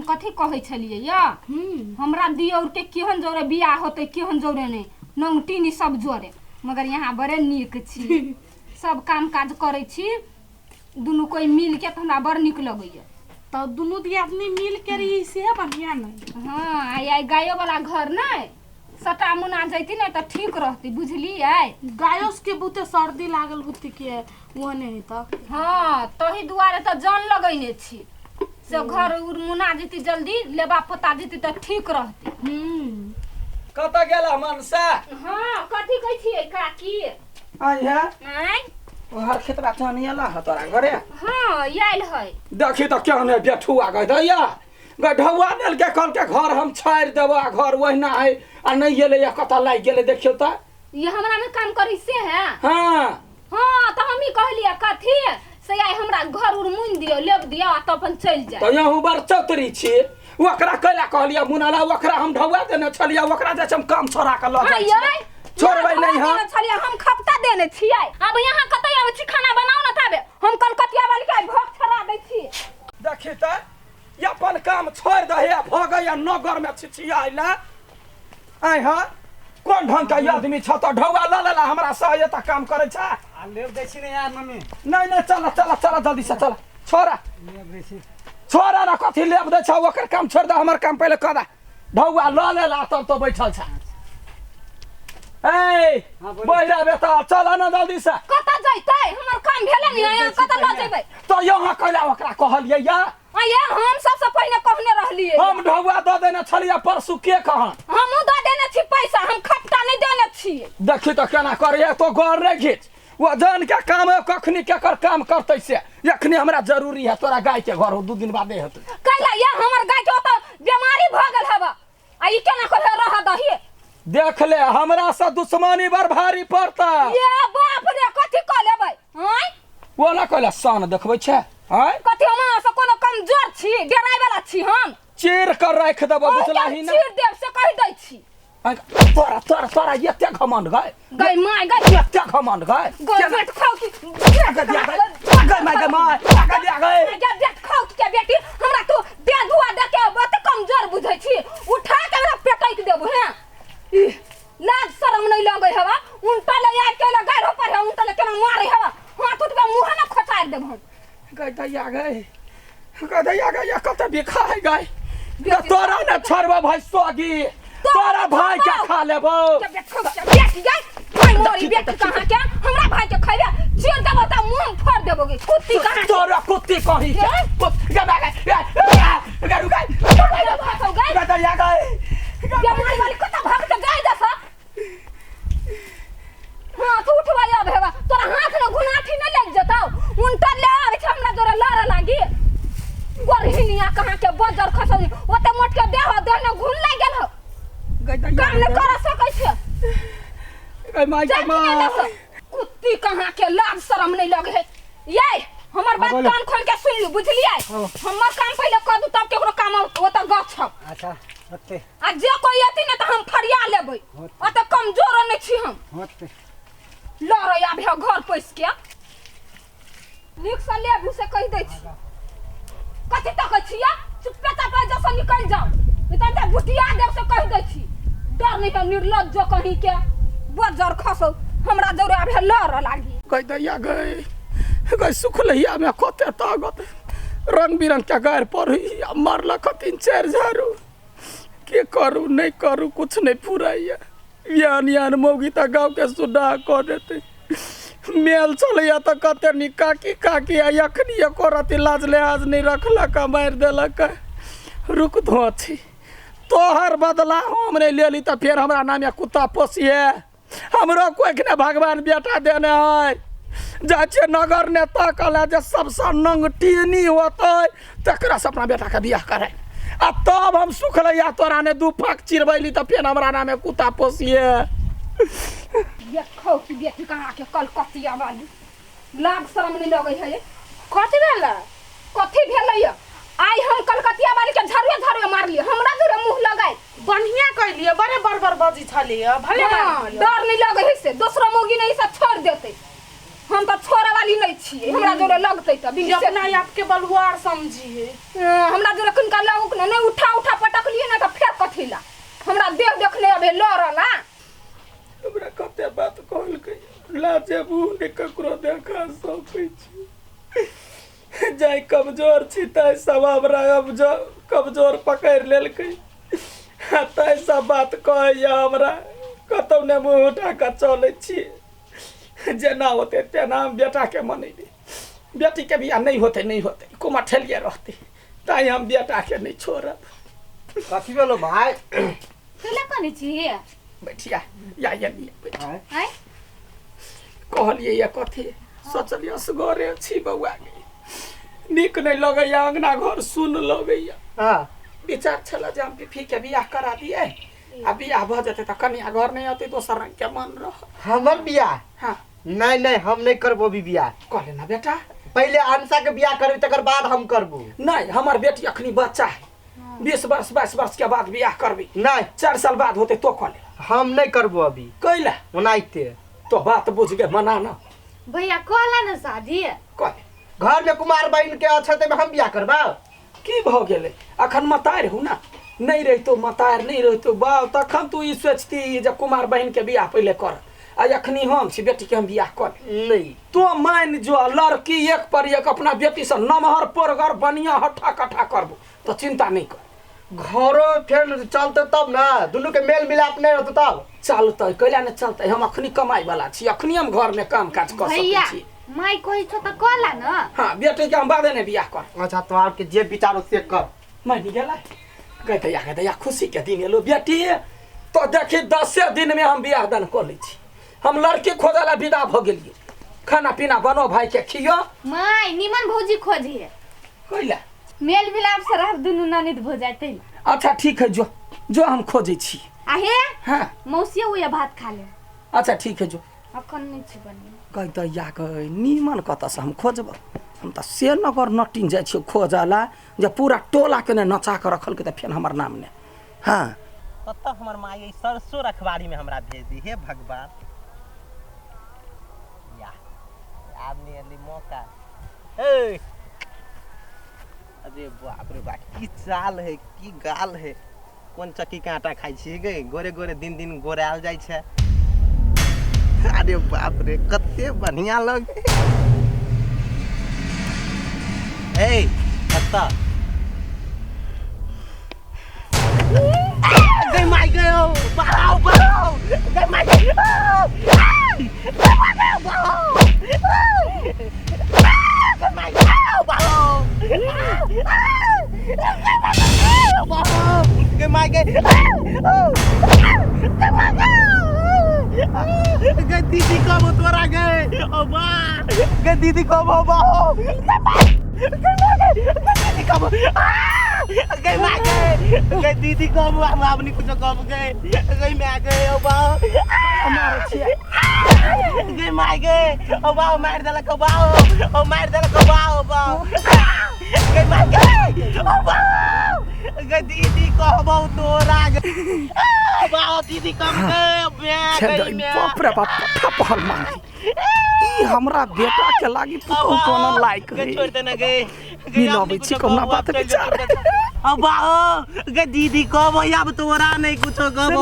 कथी कहै छलिए या हमरा दियौर के केहन जोरे बियाह होते केहन जोरे नहीं नंगटीनी सब जोरे मगर यहाँ बड़े नीक छी सब काम काज करे छी दुनू कोई मिल के हमरा बड़ नीक लगैया तो दुनू दियादनी मिल के रही से बढ़िया नहीं। हाँ आई गायो वाला घर नहीं सटा मुना जैती नहीं तो ठीक रहती बुझली आई गायों के बुते सर्दी लागल होती के वो नहीं तो हाँ तही दुआरे तो जान लगैने छी से घर मुना जैती जल्दी लेबा पता जैती तो ठीक रहती। कत गेला मनसा हाँ कथी कहै छियै काकी आई है आय हर खेतरा चनियाला ह तोरा घरे हाँ आयल है देखी तो क्या ने बेठुआ गई दैया गढौआ नेल के कल के घर हम छाड़ देबा घर वहिना है आ नहीं गेले या कता लाग गेले देखियो त ये हमरा में काम करी से है। हां हाँ तो हम ही कहलिए कथी से आई हमरा घर उर मुन दियो लेब दियो आ तो अपन चल जाए तो यहू बर चौतरी छी ओकरा कैला कहलिया मुनाला ओकरा हम ढौआ देने छलिया ओकरा जे हम काम छोड़ा के ल जाई छोड़बै नहीं हां छलिया हम खपता देने छियै अब यहाँ कतै आबै छी खाना बनाउ न ताबे हम कलकतिया वाली के भोग छरा दै छी देखी त ये अपन काम छोड़ दहे भगैया नगर में छिछियाइला आई हां कोन ढंग का आदमी छ त ढौआ ल लेला हमरा सहायता काम करे छ आ लेब दै छी ने यार मम्मी नहीं नहीं चल चल चल जल्दी से चल छोरा लेब दै छी छोरा ना कथी लेब दे छ ओकर काम छोड़ दे हमर काम पहले कर ढौआ ल लेला तब तो बैठल छ ए बैठा बेटा चल ना जल्दी से कता जइतै हमर काम भेले नहीं यहाँ कता ल जेबै तो यहाँ कैला ओकरा कहलिए या आये हम सबसे पहले कहने रहलिए हम ढौआ द देने छलिया परसु के कहां हम द देने छी पैसा हम खपटा नहीं देने छी देखी तो केना करे तो घर रे घिच वो जान के काम है कखनी के कर काम करते से यखनी हमरा जरूरी है तोरा गाय के घर हो 2 दिन बादे हेतै कैला ये हमर गाय के तो बीमारी भ गेल हवा आ ई केना करे रह दही देख ले हमरा से दुश्मनी बर भारी पड़ता ये बाप रे कथी क लेबै हैं वो ना कहला सन देखबै छै हैं कथी हम से कोनो कमजोर छी डराय वाला छी हम चीर कर राख देबो बुझलाही ना चीर देब से कह दै छी तोरा तोरा तोरा एते घमंड गय गय माय गय एते घमंड गय गय बेट खाओ की गय दिया गय माय गय माय गय दिया गय बेट खाओ के बेटी हमरा तू दे दुआ दे के बहुत कमजोर बुझै छी उठा के हमरा पेटैक देबो हैं लाज शरम नहीं लगे हवा उल्टा ले आ के लगा रो पर उल्टा ले केना मारे हवा हाथ उठबे मुंह ना खचार देब हम गय दैया गय कत बिखा है गय तोरा ने छोड़बो भाई सोगी तोरा भाई के खा लेबो बेटी गय भाई मोरी बेटी कहां के हमरा भाई के खइबे चीर देबो त मुंह फोड़ देबो गे कुत्ती कहां तोरा कुत्ती कही गय दैया गय बीमारी वाली कत भाग के गय दसा हां तू उठवा जा भेवा तोरा हाथ में गुनाठी न लग जताओ उल्टा ले आवे छ हमरा जोरे लड़ लागी गोरहिनिया कहां के बजर खसनी ओते मोट के देह देने घुन लाग गेल हो काम न कर सकै छै गय माय कुत्ती कहां के लाज शरम नहीं लगे ये हमर बात कान खोल के सुन लू बुझलियै हमर काम पहले कर दू तब केकरो काम ओता गछ अच्छा होते आ जे कोई आती न त हम फरिया लेबै ओते कमजोर नहीं छी हम होते लड़ आबे घर पैस के नीक से लेबू से कह दै छी कथी तक छिया चुपे चापे जैसे निकल जाओ नहीं त बुटिया देव से कह दै छी डर नहीं त निर्लज्ज कहीं के बजर खसो हमरा जरे आबे लड़ लागी गय दैया गय सुखलैया में कते ताकत रंग बिरंग के गार पर मारला कतिन 4 झारू के करू नहीं करू कुछ नहीं फुराइया यान मौगी त गाँव के सुडा क देते मेल चलैया त कते नि काकी काकी अखनी एको रति लाज लिहाज नहीं रखला का मार देलक रुक धो छी तोहर बदला हम नहीं लेली त फिर हमरा नाम कुत्ता पोसिए हमरो कोई ने भगवान बेटा देने है जाचे नगर नेता कला जे सबसे नंगटीनी होतै तकरा से अपना बेटा के बियाह करे आ तब हम सुखलैया तोरा ने 2 फाक चिरबैली त फिर हमरा नाम कुत्ता पोसिए देखौ कि बेटी कहां के कलकतिया वाली लाग शरम नहीं लगे है कथी भेला कथी भेलै आई हम कलकतिया वाली के झरवे मार लिए हमरा जरे मुंह लगाई बढ़िया कहलिए बड़े बड़बर बजी छलिए भले डर नहीं लगे है से दूसरा मुर्गी नहीं सब छोड़ देते हम तो छोरा वाली नहीं छिए हमरा जोरे लगते त अपना आपके बलुआर समझिए हमरा जोरे कनका लोग ने से मुँह ने ककरो देखा सकै छी जाय कमजोर छी ताय सब हमरा कमजोर पकड़ि लेलकै ताय सब बात कहैया हमरा कतौ ने मुँह उठा कऽ चलै छी जेना होते तेना हम बेटाके मनेबै बेटीके बियाह नहीं होते कुमा ठेलिए रहते ताई हम बेटाके नहीं छोड़ब कथी भेलो भाई तुला कोनी छी बैठिया या आय कहलिए या कथी सोचलिए असगरे छी बउआ के नीक नहीं लगैया अंगना घर सुन लगैया हां विचार छला जे हम फिफी के बियाह करा दिए आ बियाह भ जते त कन्या घर नहीं आते दोसर रंग के मन रह हमर बियाह हां नहीं हम नहीं करबो भी बियाह कह लेना बेटा पहले अनसा के बियाह करबी तकर बाद हम करबो नहीं हमार बेटी अखनी बच्चा है 20 वर्ष 22 वर्ष के बाद बियाह करबी नहीं 4 साल बाद होते तो कह ले हम नहीं करबो अभी कैला ओनाइते तो बात बुझ गए मना ना भैया कहला न शादी कह घर में कुमार बहन के अछते में हम बियाह करबा की भ गेले अखन मतार हूँ ना नहीं रही तो मतार नहीं रही तो बाप तखन तू ई सोचती जे कुमार बहन के बियाह पहले कर आ अखनी हम छी बेटी के हम बियाह कर नहीं तो मान जो लड़की एक पर एक अपना बेटी से नमहर पोरगर बनिया हट्ठा कट्ठा करबो तो चिंता नहीं कर घरो फिर चलते तब ना दोनों के मेल मिलाप नहीं होते तब चलते कैला नहीं चलते हम अखनी कमाई वाला छी अखनी हम घर में काम काज कर भैया सकै छी माई कहि छ त कहला न हां बेटी के हम बादे ने बियाह कर अच्छा तो आपके जे विचार से कर मान गेला कहते या खुशी के दिन एलो बेटी तो देखी 10 दिन में हम बियाह दान कर लै छी हम लड़की खोजला विदा भ गेलिए खाना पीना बनो भाई के खियो माई निमन भौजी खोजी है कैला मेल मिलाप से रह दुनु ननिद भ जाते अच्छा ठीक है जो हम खोजे छी आहे हां मौसी हुए भात खा ले अच्छा ठीक है जो अखन नहीं छी बनी कह त या कह नीमन कत से हम खोजब हम त से नगर नटिन जाय छी खोजला जे पूरा टोला के ने नचा के रखल के त फेन हमर नाम ने हां कत हमर माई सरसों रखवारी में हमरा भेज दी हे भगवान या आब ने अली मौका ए अरे बाप रे बाप की चाल है की गाल है कोन चक्की के आटा खाई छी गे गोरे गोरे दिन दिन गोराल जाय छे अरे बाप रे कते बढ़िया लगे ए कत्ता गई माई गयो बाओ गई माई गई माई गई दीदी कब तोरा गए ओ बा गई दीदी कब हो बाओ दीदी कब गई माई गई दीदी कब हम अपनी कुछ कब गए गई मैं गए ओ बाओ हमारे छिया गई माई गए ओ बाओ मार देला को बाओ ओ मार देला को बाओ बाओ गई माई गए ओ बाओ गई दीदी कब तोरा गए बाओ दीदी कब गए गई मैं बाप रे बाप ठपहल मांगी ई हमरा बेटा के लागी पुतो कोनो लायक है छोड़ देना गए मिलाबै छी कोना बात विचार अब बाओ गे दीदी कब अब तोरा नहीं कुछो कब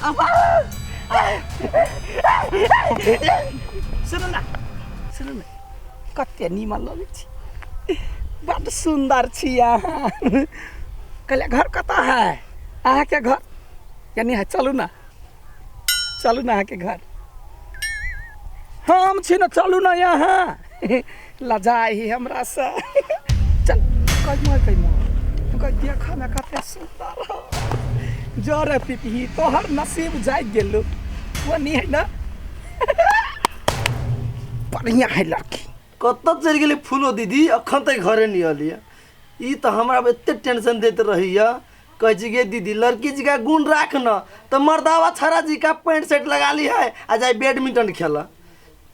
अब सुन ना कते नीमन लगै छी बड़ सुंदर छी अहाँ कहले घर कता है अहाँ के घर यानी है चलू ना अहाँ के घर हम छी ना चलू ना यहाँ लजाई हमरा से चल कहि तू कह देखा में कते सुंदर हो जरे पिपही तोहर नसीब जाग गेलो वो नहीं है ना बढ़िया है लड़की कत चल गए फूलो दीदी अखन तक घरे नहीं अलिए ई तो हमरा एते टेंशन देते रहिए कह गे दीदी लड़की जी का गुण राख न तो मर्दावा छरा जी का पैंट शर्ट लगा ली है आ जाए बैडमिंटन खेला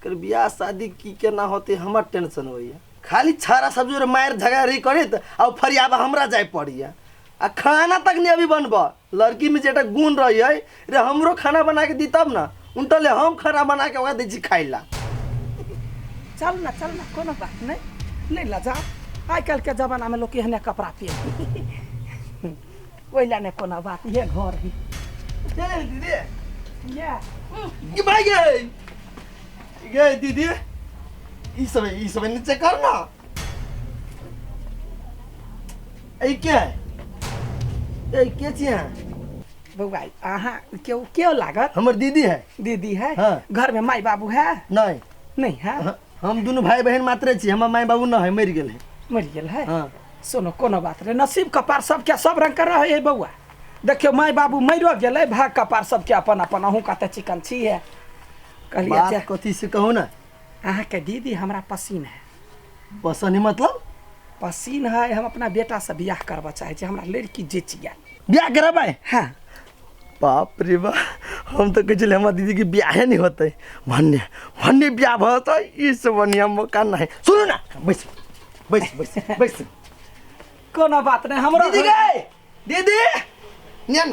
कर बियाह शादी की के ना होते हमार टेंशन होइए खाली छारा सब जो मार झगड़ा करे अब फरियाबा हमरा जाए पड़िए आ खाना तक नहीं अभी बनब लड़की में जेटा गुण रही है रे हमरो खाना बना के दी तब ना उनटले हम खाना बना के वहाँ दी खाइला चल ना कोनो बात नहीं लजा आज कल के जमाना में लोग एहने कपड़ा पहन ओइला ने कोनो बात ये घर ही दीदी भाई गे दीदी ई सब नीचे कर ना ए क्या है ए के छिया बउआ अहाँ क्यों लागत हमर दीदी है दीदी है हाँ। घर में माई बाबू है नहीं नहीं है हम दोनों भाई बहन मात्र छी हमर माई बाबू न है मर गेल है मर गेल है हाँ सुनो कोनो बात रे नसीब कपार सबके सब रंग कर रहे है बउआ देखियो माई बाबू मरियो गेलै भाग कपार सबके अपन अपन अहूँ कते चिकन छी है कहलिए बात कथी से कहू ना अहाँ के दीदी हमरा पसीन है पसंद है मतलब पसीन है हम अपना बेटा से बियाह करबा चाहे छी हमरा लड़की जेच गेल ब्याह करबै हाँ बाप रे बा हम तो कह चले हमारे दीदी के ब्याह नहीं होते भन्ने भन्ने ब्याह भत इस बढ़िया मौका नहीं सुनो ना बैस बैस बैस बैस कोनो बात नहीं हमरा दीदी गए दीदी न्यान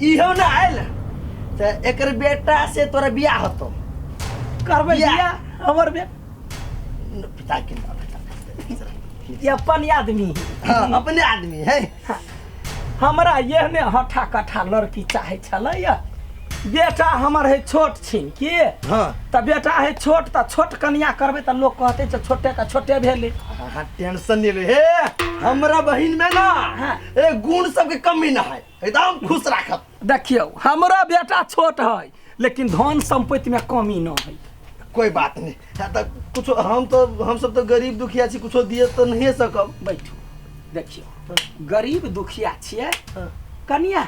इहो ना आयल तो एकर बेटा से तोरा ब्याह होतो करबै बियाह हमर बे पिता के नाम ये अपन आदमी हाँ अपने आदमी है हमरा एहने हठा कठा लड़की चाहे छलै बेटा हमर है छोट छिन की हाँ त बेटा है छोट त छोट कन्या करबै त लोग कहते छ छोटे का छोटे भेले हाँ टेंशन नहीं ले हे हमरा बहिन में ना ए गुण सब के कमी ना है एकदम खुश राखत देखियो हमरा बेटा छोट है लेकिन धन संपत्ति में कमी न है कोई बात नहीं हाँ, तो कुछ हम सब तो गरीब दुखिया छी कुछो दिए तो नहीं सकब बैठू देखियो गरीब दुखिया छिए हाँ। कन्या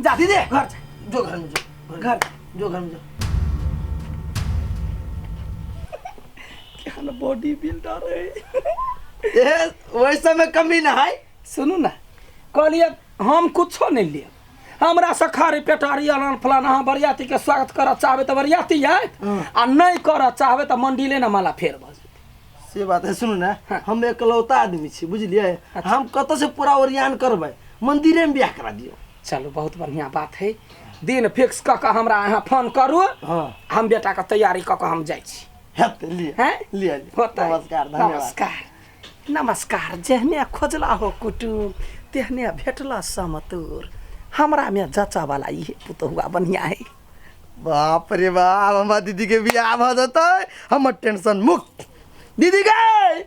जा दीदी घर जा जो घर में जो घर जो घर में जो क्या बॉडी बिल्डर है ए वैसे में कमी ना है सुनू ना कहलिए हम कुछो नहीं लिए हमरा सखारी पेटारी अलान फलाना हाँ बरियाती के स्वागत कर चाहबे तो बरियाती आयत आ नहीं कर चाहबे तो मंडिले ना माला फेर बज से बात है सुनू ना हाँ। हम एकलौता आदमी छी बुझलिए हम कत से पूरा ओरियान करबै मंदिरे में ब्याह करा दियो चलो बहुत बढ़िया बात है दिन फिक्स क के हमरा यहाँ फोन करू हाँ हम बेटा के तैयारी क के हम जाइ छी हेत लिए हैं लिए होता है। नमस्कार धन्यवाद नमस्कार नमस्कार जेहने खोजला हो कुटुम तेहने भेटला समतुर हमरा में जचा वाला ये पुतहुआ बढ़िया है बाप रे बाप हमार दीदी के ब्याह भ जतै हमर टेंशन मुक्त दीदी गए